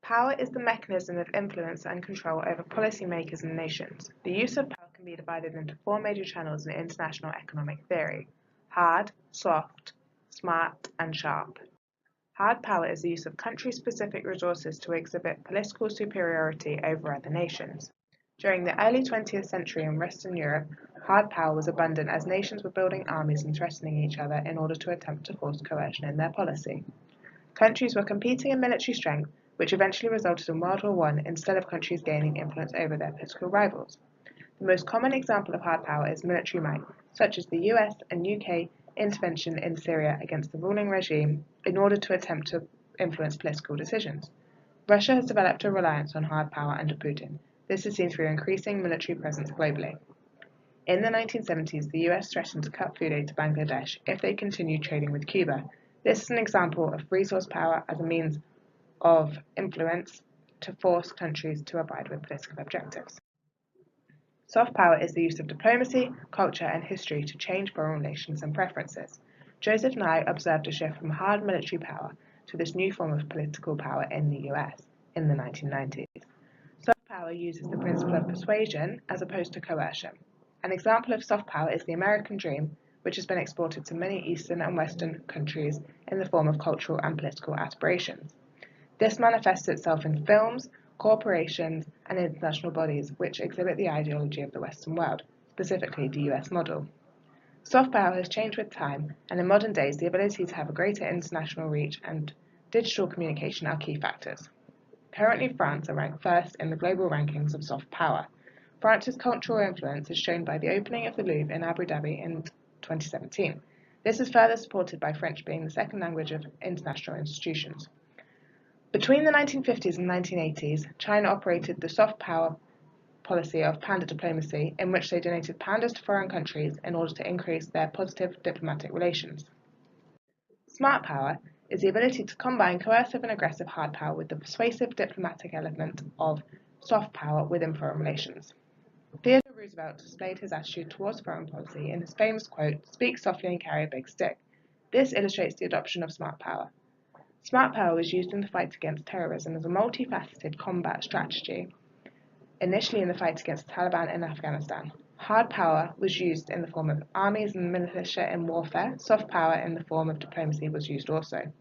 Power is the mechanism of influence and control over policymakers and nations. The use of power can be divided into four major channels in international economic theory: hard, soft, smart, and sharp. Hard power is the use of country-specific resources to exhibit political superiority over other nations. During the early 20th century in Western Europe, hard power was abundant as nations were building armies and threatening each other in order to attempt to force coercion in their policy. Countries were competing in military strength, which eventually resulted in World War I instead of countries gaining influence over their political rivals. The most common example of hard power is military might, such as the US and UK intervention in Syria against the ruling regime in order to attempt to influence political decisions. Russia has developed a reliance on hard power under Putin. This is seen through increasing military presence globally. In the 1970s, the US threatened to cut food aid to Bangladesh if they continued trading with Cuba. This is an example of resource power as a means of influence to force countries to abide with political objectives. Soft power is the use of diplomacy, culture, and history to change foreign relations and preferences. Joseph Nye observed a shift from hard military power to this new form of political power in the US in the 1990s. Soft power uses the principle of persuasion as opposed to coercion. An example of soft power is the American dream, which has been exported to many Eastern and Western countries in the form of cultural and political aspirations. This manifests itself in films, corporations, and international bodies which exhibit the ideology of the Western world, specifically the US model. Soft power has changed with time, and in modern days the ability to have a greater international reach and digital communication are key factors. Currently, France are ranked first in the global rankings of soft power. France's cultural influence is shown by the opening of the Louvre in Abu Dhabi in 2017. This is further supported by French being the second language of international institutions. Between the 1950s and 1980s, China operated the soft power policy of panda diplomacy, in which they donated pandas to foreign countries in order to increase their positive diplomatic relations. Smart power is the ability to combine coercive and aggressive hard power with the persuasive diplomatic element of soft power within foreign relations. Theodore Roosevelt displayed his attitude towards foreign policy in his famous quote, "Speak softly and carry a big stick." This illustrates the adoption of smart power. Smart power was used in the fight against terrorism as a multifaceted combat strategy, initially in the fight against the Taliban in Afghanistan. Hard power was used in the form of armies and militia in warfare. Soft power in the form of diplomacy was used also.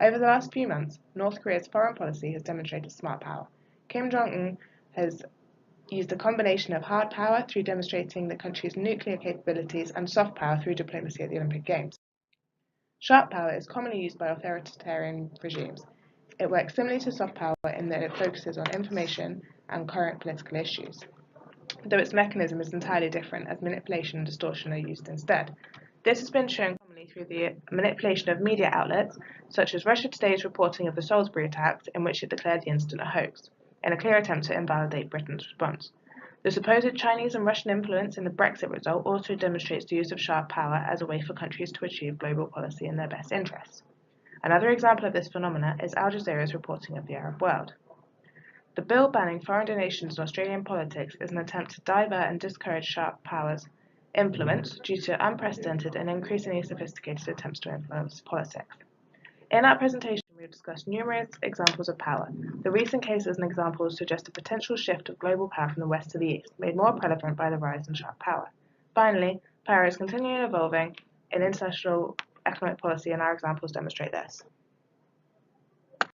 Over the last few months, North Korea's foreign policy has demonstrated smart power. Kim Jong-un has used a combination of hard power through demonstrating the country's nuclear capabilities and soft power through diplomacy at the Olympic Games. Sharp power is commonly used by authoritarian regimes. It works similarly to soft power in that it focuses on information and current political issues, though its mechanism is entirely different as manipulation and distortion are used instead. This has been shown commonly through the manipulation of media outlets, such as Russia Today's reporting of the Salisbury attacks, in which it declared the incident a hoax, in a clear attempt to invalidate Britain's response. The supposed Chinese and Russian influence in the Brexit result also demonstrates the use of sharp power as a way for countries to achieve global policy in their best interests. Another example of this phenomena is Al Jazeera's reporting of the Arab world. The bill banning foreign donations in Australian politics is an attempt to divert and discourage sharp power's influence due to unprecedented and increasingly sophisticated attempts to influence politics. In our presentation, we have discussed numerous examples of power. The recent cases and examples suggest a potential shift of global power from the west to the east, made more prevalent by the rise in sharp power. Finally, power is continually evolving in international economic policy, and our examples demonstrate this.